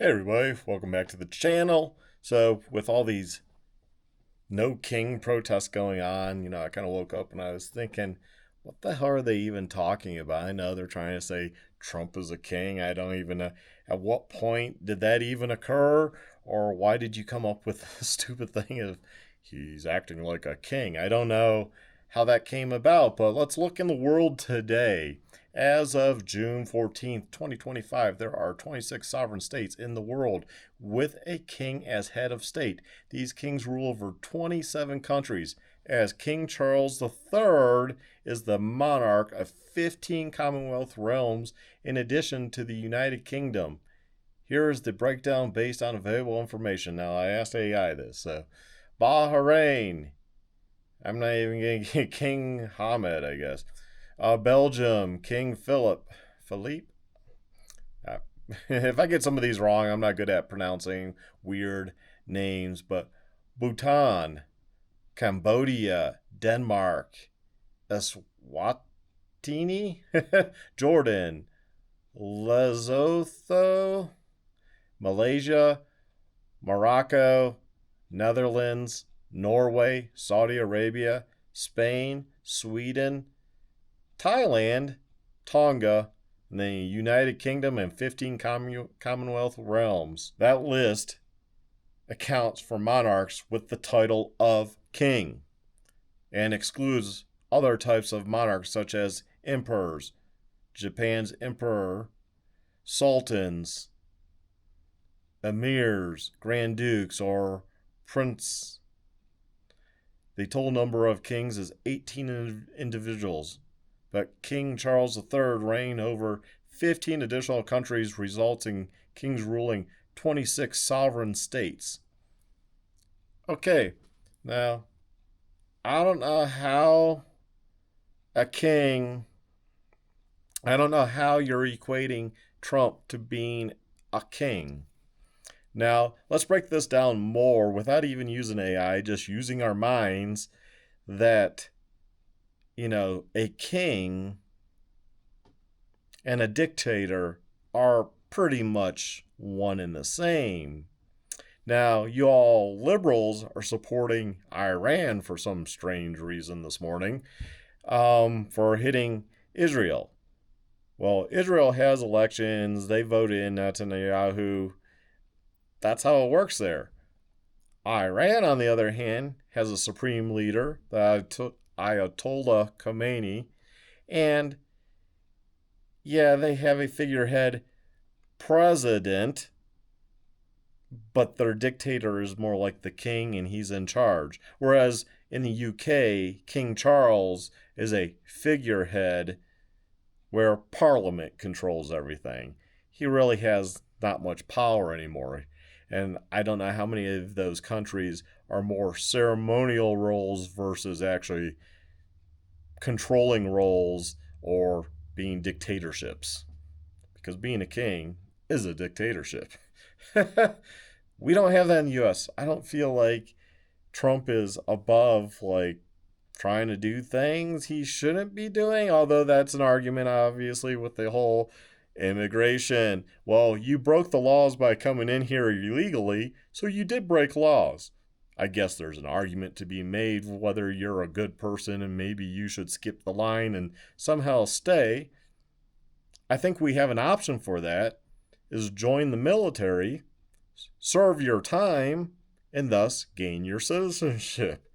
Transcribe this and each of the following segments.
Hey everybody, welcome back to the channel. So with all these no king protests going on, I kind of woke up and I was thinking, what the hell are they even talking about? I know they're trying to say Trump is a king. I don't even know at what point did that even occur, or why did you come up with the stupid thing of he's acting like a king? I don't know how that came about, but let's look in the world today. As of June 14th, 2025, there are 26 sovereign states in the world with a king as head of state. These kings rule over 27 countries, as King Charles III is the monarch of 15 Commonwealth realms in addition to the United Kingdom. Here is the breakdown based on available information. Now, I asked AI this. So, Bahrain. I'm not even going to get King Hamid, I guess. Belgium, King Philip. Philippe? Uh, if I get some of these wrong, I'm not good at pronouncing weird names, but Bhutan, Cambodia, Denmark, Eswatini, Jordan, Lesotho, Malaysia, Morocco, Netherlands, Norway, Saudi Arabia, Spain, Sweden, Thailand, Tonga, and the United Kingdom, and 15 Commonwealth realms. That list accounts for monarchs with the title of king and excludes other types of monarchs such as emperors, Japan's emperor, sultans, emirs, grand dukes, or prince. The total number of kings is 18 individuals, but King Charles III reigned over 15 additional countries, resulting kings ruling 26 sovereign states. Okay, now, I don't know how a king, I don't know how you're equating Trump to being a king. Now, let's break this down more without even using AI, just using our minds that, a king and a dictator are pretty much one and the same. Now, you all liberals are supporting Iran for some strange reason this morning for hitting Israel. Well, Israel has elections. They voted in Netanyahu. That's how it works there. Iran, on the other hand, has a supreme leader, the Ayatollah Khomeini, and yeah, they have a figurehead president, but their dictator is more like the king and he's in charge. Whereas in the UK, King Charles is a figurehead where Parliament controls everything. He really has not much power anymore. And I don't know how many of those countries are more ceremonial roles versus actually controlling roles or being dictatorships. Because being a king is a dictatorship. We don't have that in the US. I don't feel like Trump is above trying to do things he shouldn't be doing, although that's an argument obviously with the whole immigration. Well, you broke the laws by coming in here illegally, so you did break laws. I guess there's an argument to be made whether you're a good person and maybe you should skip the line and somehow stay. I think we have an option for that, is join the military, serve your time, and thus gain your citizenship.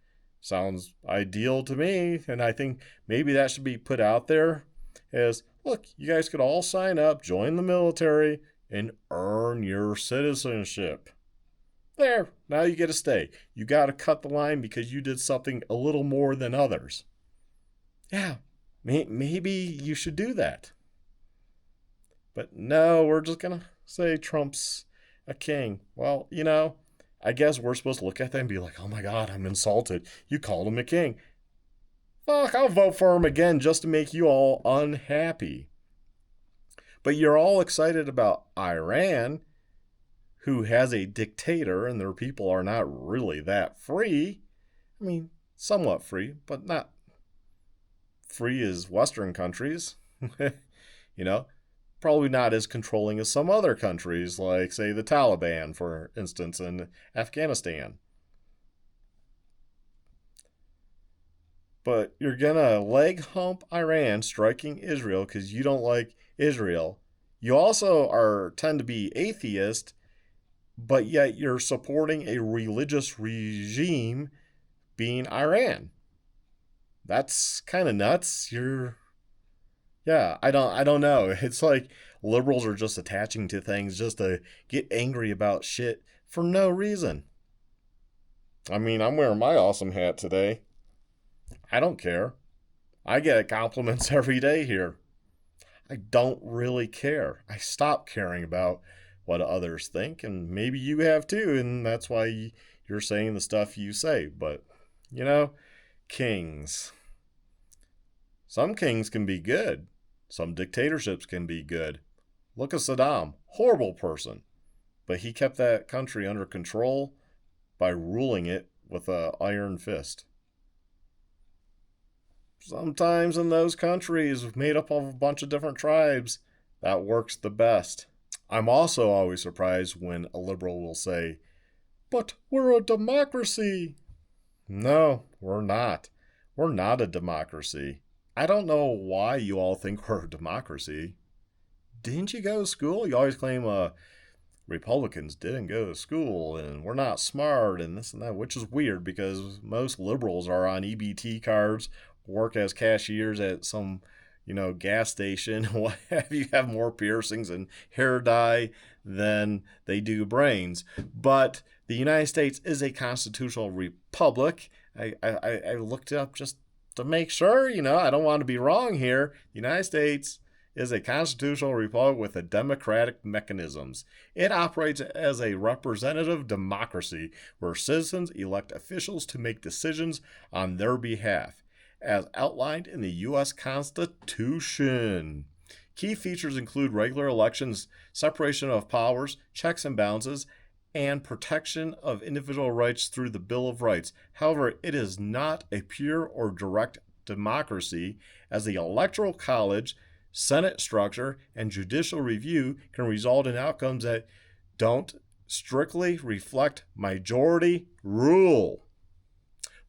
Sounds ideal to me, and I think maybe that should be put out there as, look, you guys could all sign up, join the military, and earn your citizenship. There, now you get to stay. You got to cut the line because you did something a little more than others. Yeah, maybe you should do that. But no, we're just going to say Trump's a king. Well, I guess we're supposed to look at that and be like, oh my God, I'm insulted. You called him a king. Fuck, I'll vote for him again just to make you all unhappy. But you're all excited about Iran, who has a dictator and their people are not really that free. I mean, somewhat free, but not free as Western countries. probably not as controlling as some other countries, like, say, the Taliban, for instance, in Afghanistan. But you're gonna leg hump Iran striking Israel because you don't like Israel. You also tend to be atheist, but yet you're supporting a religious regime being Iran. That's kind of nuts. I don't know. It's like liberals are just attaching to things just to get angry about shit for no reason. I mean, I'm wearing my awesome hat today. I don't care. I get compliments every day here. I don't really care. I stopped caring about what others think, and maybe you have too, and that's why you're saying the stuff you say. But, you know, kings. Some kings can be good. Some dictatorships can be good. Look at Saddam. Horrible person. But he kept that country under control by ruling it with an iron fist. Sometimes in those countries made up of a bunch of different tribes, that works the best. I'm also always surprised when a liberal will say, "But we're a democracy." No, we're not. We're not a democracy. I don't know why you all think we're a democracy. Didn't you go to school? You always claim Republicans didn't go to school and we're not smart and this and that, which is weird because most liberals are on EBT cards, work as cashiers at some, gas station, what have you, have more piercings and hair dye than they do brains. But the United States is a constitutional republic. I looked it up just to make sure, I don't want to be wrong here. The United States is a constitutional republic with democratic mechanisms. It operates as a representative democracy where citizens elect officials to make decisions on their behalf, as outlined in the U.S. Constitution. Key features include regular elections, separation of powers, checks and balances, and protection of individual rights through the Bill of Rights. However, it is not a pure or direct democracy, as the Electoral College, Senate structure, and judicial review can result in outcomes that don't strictly reflect majority rule.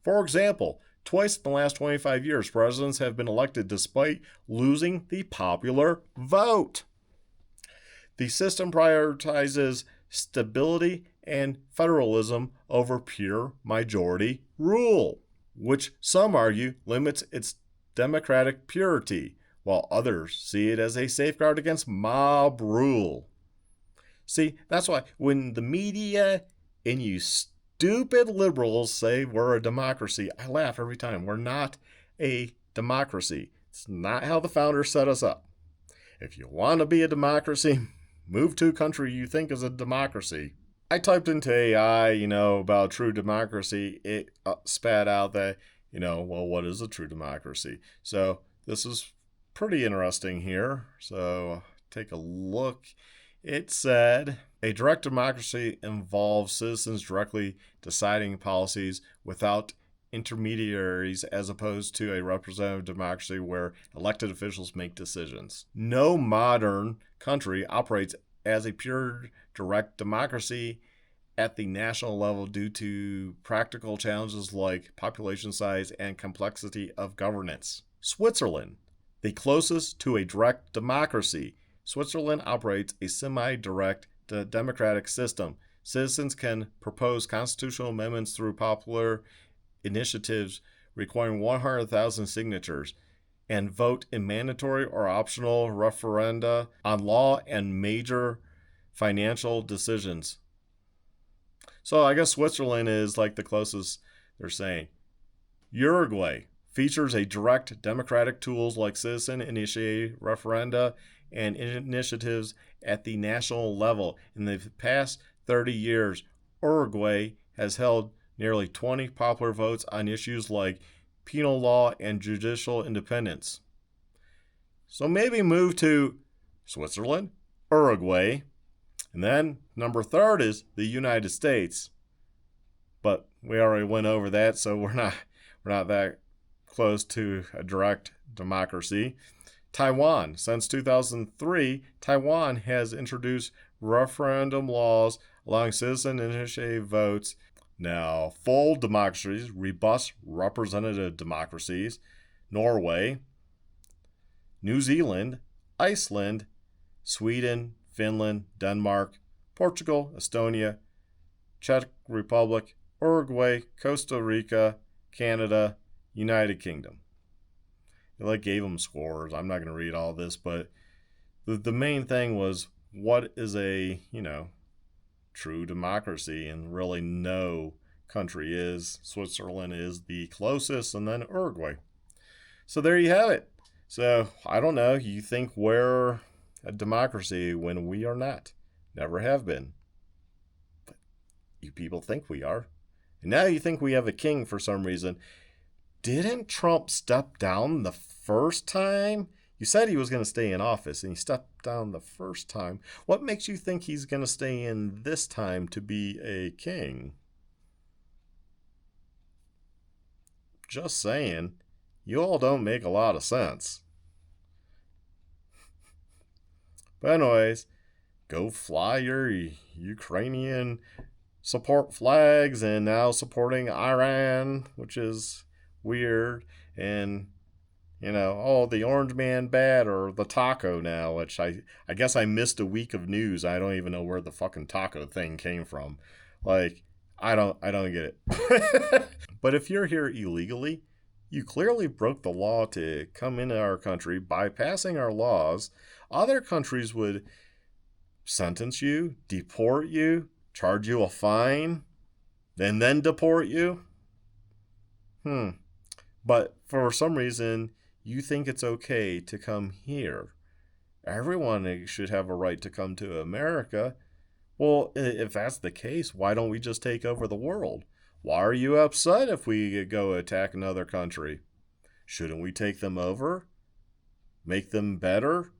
For example, twice in the last 25 years, presidents have been elected despite losing the popular vote. The system prioritizes stability and federalism over pure majority rule, which some argue limits its democratic purity, while others see it as a safeguard against mob rule. See, that's why when the media and you stupid liberals say we're a democracy, I laugh every time. We're not a democracy. It's not how the founders set us up. If you want to be a democracy, move to a country you think is a democracy. I typed into AI, about true democracy. It spat out that, what is a true democracy? So this is pretty interesting here. So take a look. It said a direct democracy involves citizens directly deciding policies without intermediaries, as opposed to a representative democracy where elected officials make decisions. No modern country operates as a pure direct democracy at the national level due to practical challenges like population size and complexity of governance. Switzerland, the closest to a direct democracy. Switzerland operates a semi-direct democratic system. Citizens can propose constitutional amendments through popular initiatives requiring 100,000 signatures and vote in mandatory or optional referenda on law and major financial decisions. So I guess Switzerland is like the closest they're saying. Uruguay features a direct democratic tools like citizen-initiated referenda and initiatives at the national level. In the past 30 years, Uruguay has held nearly 20 popular votes on issues like penal law and judicial independence. So maybe move to Switzerland, Uruguay, and then number 3 is the United States. But we already went over that, so we're not that close to a direct democracy. Taiwan. Since 2003, Taiwan has introduced referendum laws allowing citizen initiated votes. Now, full democracies rebuff representative democracies. Norway, New Zealand, Iceland, Sweden, Finland, Denmark, Portugal, Estonia, Czech Republic, Uruguay, Costa Rica, Canada, United Kingdom. It gave them scores. I'm not going to read all this, but the main thing was, what is a, true democracy? And really no country is. Switzerland is the closest, and then Uruguay. So there you have it. So I don't know. You think we're a democracy when we are not. Never have been. But you people think we are. And now you think we have a king for some reason. Didn't Trump step down the first time? You said he was going to stay in office, and he stepped down the first time. What makes you think he's going to stay in this time to be a king? Just saying. You all don't make a lot of sense. But anyways, go fly your Ukrainian support flags, and now supporting Iran, which is weird. And the orange man bad, or the taco now, which I guess I missed a week of news. I don't even know where the fucking taco thing came from. I don't get it. But if you're here illegally, you clearly broke the law to come into our country. Bypassing our laws, other countries would sentence you, deport you, charge you a fine, and then deport you. But for some reason, you think it's okay to come here. Everyone should have a right to come to America. Well, if that's the case, why don't we just take over the world? Why are you upset if we go attack another country? Shouldn't we take them over? Make them better?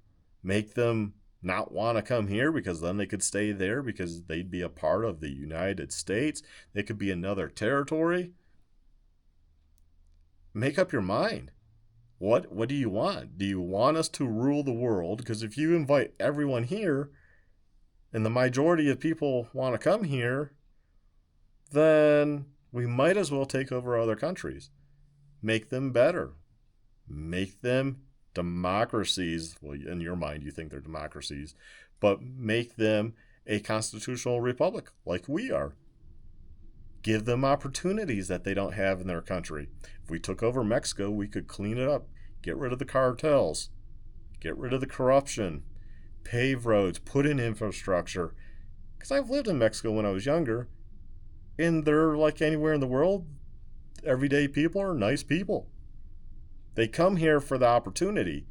Make them not want to come here because then they could stay there because they'd be a part of the United States? They could be another territory? Make up your mind. What do you want? Do you want us to rule the world? Because if you invite everyone here and the majority of people want to come here, then we might as well take over other countries. Make them better. Make them democracies. Well, in your mind, you think they're democracies, but make them a constitutional republic like we are. Give them opportunities that they don't have in their country. If we took over Mexico, we could clean it up, get rid of the cartels, get rid of the corruption, pave roads, put in infrastructure. Because I've lived in Mexico when I was younger, and they're like anywhere in the world, everyday people are nice people. They come here for the opportunity.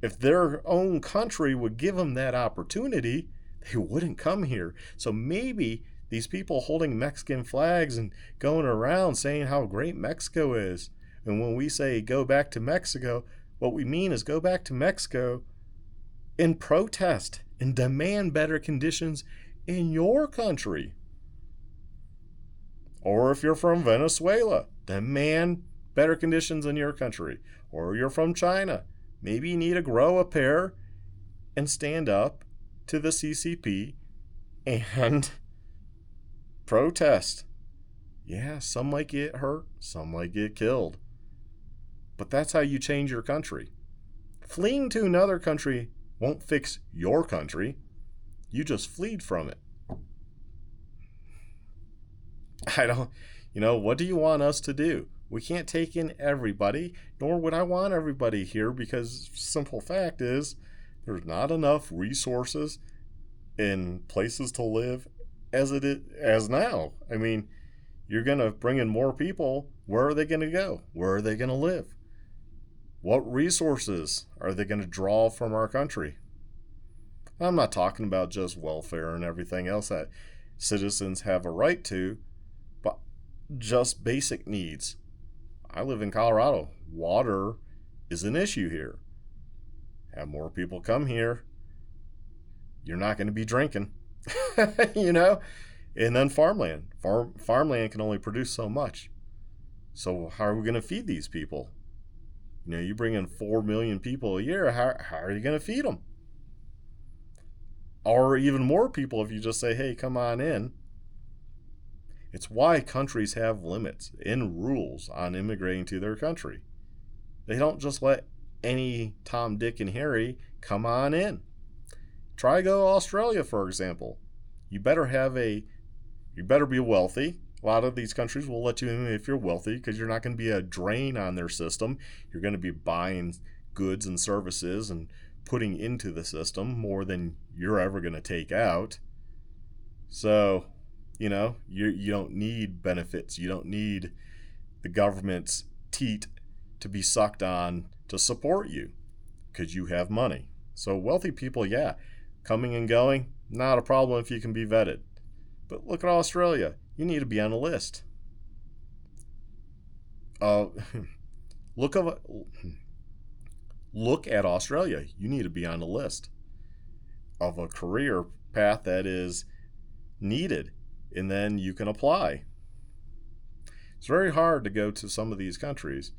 If their own country would give them that opportunity, they wouldn't come here. So maybe these people holding Mexican flags and going around saying how great Mexico is, and when we say go back to Mexico, what we mean is go back to Mexico and protest and demand better conditions in your country. Or if you're from Venezuela, demand better conditions in your country. Or you're from China, maybe you need to grow a pair and stand up to the CCP and protest. Yeah, some might get hurt, some might get killed. But that's how you change your country. Fleeing to another country won't fix your country. You just fleed from it. What do you want us to do? We can't take in everybody, nor would I want everybody here, because simple fact is there's not enough resources and places to live as now. I mean, you're going to bring in more people. Where are they going to go? Where are they going to live? What resources are they going to draw from our country? I'm not talking about just welfare and everything else that citizens have a right to, but just basic needs. I live in Colorado. Water is an issue here. Have more people come here, you're not going to be drinking. And then farmland. Farmland can only produce so much. So how are we going to feed these people? You bring in 4 million people a year, how are you going to feed them? Or even more people if you just say, hey, come on in. It's why countries have limits and rules on immigrating to their country. They don't just let any Tom, Dick, and Harry come on in. Try go to Australia, for example. You better be wealthy. A lot of these countries will let you in if you're wealthy because you're not going to be a drain on their system. You're going to be buying goods and services and putting into the system more than you're ever going to take out. So, you don't need benefits. You don't need the government's teat to be sucked on to support you because you have money. So wealthy people, yeah, coming and going, not a problem if you can be vetted. But look at Australia. You need to be on a list. Look at Australia. You need to be on a list of a career path that is needed, and then you can apply. It's very hard to go to some of these countries,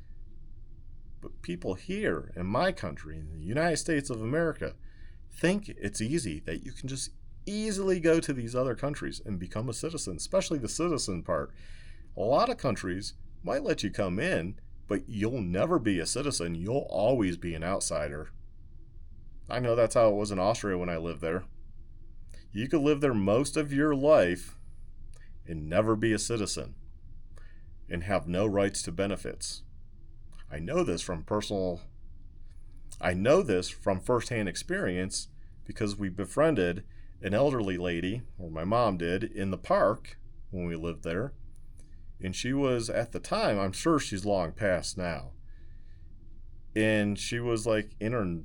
but people here in my country, in the United States of America, think it's easy, that you can just easily go to these other countries and become a citizen, especially the citizen part. A lot of countries might let you come in, but you'll never be a citizen. You'll always be an outsider. I know that's how it was in Austria when I lived there. You could live there most of your life and never be a citizen and have no rights to benefits. I know this from firsthand experience because we befriended an elderly lady, or my mom did, in the park when we lived there. And she was, at the time, I'm sure she's long past now, and she was like in her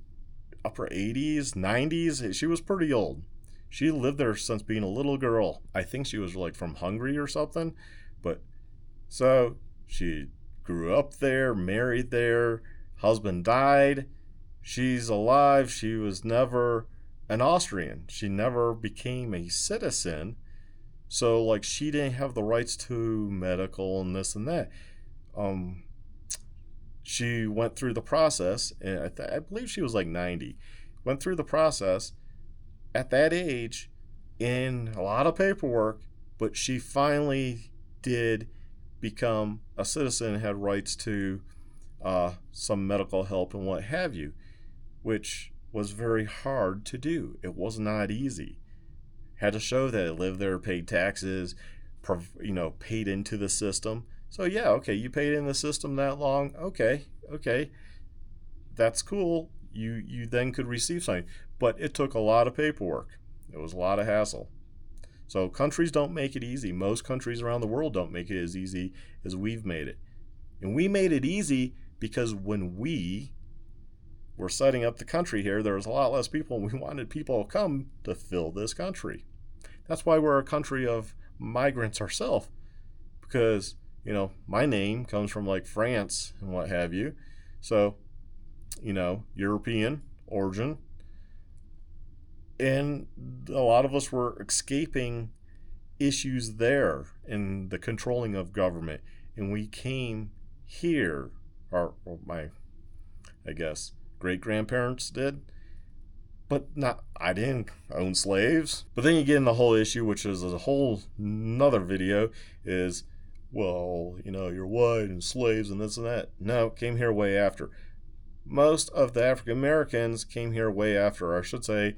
upper 80s, 90s. She was pretty old. She lived there since being a little girl. I think she was like from Hungary or something. But so she grew up there, married there, husband died. She's alive. She was never an Austrian. She never became a citizen. So like she didn't have the rights to medical and this and that. She went through the process, and I believe she was like 90. Went through the process at that age in a lot of paperwork, but she finally did become a citizen and had rights to some medical help and what have you, which was very hard to do. It was not easy. Had to show that it lived there, paid taxes, paid into the system. So yeah, okay, you paid in the system that long. Okay, that's cool. You then could receive something, but it took a lot of paperwork. It was a lot of hassle. So countries don't make it easy. Most countries around the world don't make it as easy as we've made it. And we made it easy because when we were setting up the country here, there was a lot less people, and we wanted people to come to fill this country. That's why we're a country of migrants ourselves, because my name comes from like France and what have you. So, European origin. And a lot of us were escaping issues there in the controlling of government. And we came here, or my, I guess, great-grandparents did. But I didn't own slaves. But then you get in the whole issue, which is a whole another video, is, well, you're white and slaves and this and that. No, came here way after. Most of the African Americans came here way after, or I should say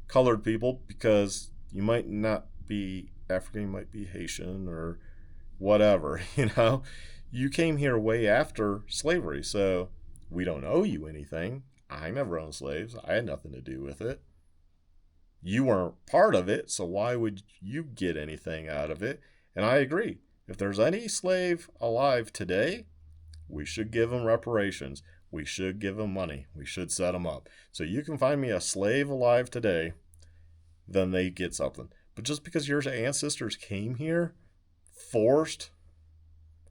colored people, because you might not be African, you might be Haitian or whatever, You came here way after slavery, so we don't owe you anything. I never owned slaves. I had nothing to do with it. You weren't part of it, so why would you get anything out of it? And I agree. If there's any slave alive today, we should give them reparations. We should give them money. We should set them up. So you can find me a slave alive today, then they get something. But just because your ancestors came here forced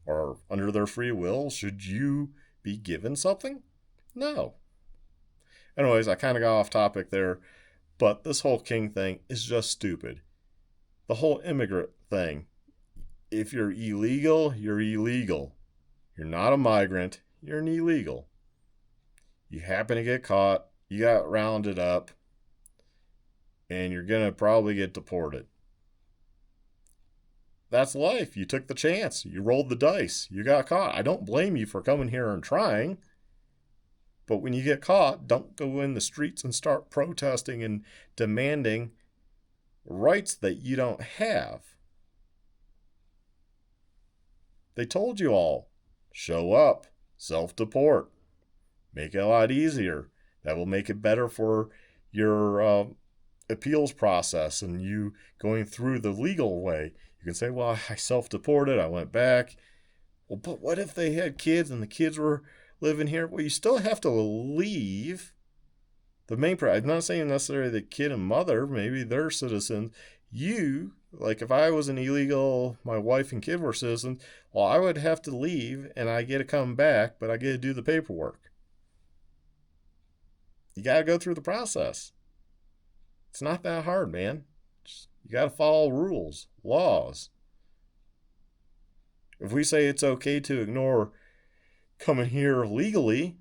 or under their free will, should you be given something? No. Anyways, I kind of got off topic there, but this whole king thing is just stupid. The whole immigrant thing. If you're illegal, you're illegal. You're not a migrant, you're an illegal. You happen to get caught, you got rounded up, and you're going to probably get deported. That's life. You took the chance. You rolled the dice. You got caught. I don't blame you for coming here and trying. But when you get caught, don't go in the streets and start protesting and demanding rights that you don't have. They told you all. Show up. Self-deport. Make it a lot easier. That will make it better for your appeals process and you going through the legal way. You can say, well, I self-deported. I went back. Well, but what if they had kids and the kids were living here? Well, you still have to leave. The main part, I'm not saying necessarily the kid and mother, maybe they're citizens. You, like if I was an illegal, my wife and kid were citizens, well, I would have to leave and I get to come back, but I get to do the paperwork. You got to go through the process. It's not that hard, man. You got to follow rules, laws. If we say it's okay to ignore coming here legally,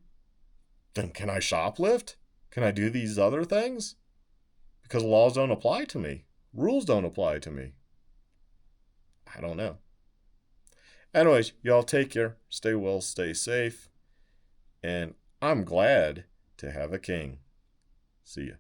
then can I shoplift? Can I do these other things? Because laws don't apply to me. Rules don't apply to me. I don't know. Anyways, y'all take care. Stay well, stay safe. And I'm glad to have a king. See ya.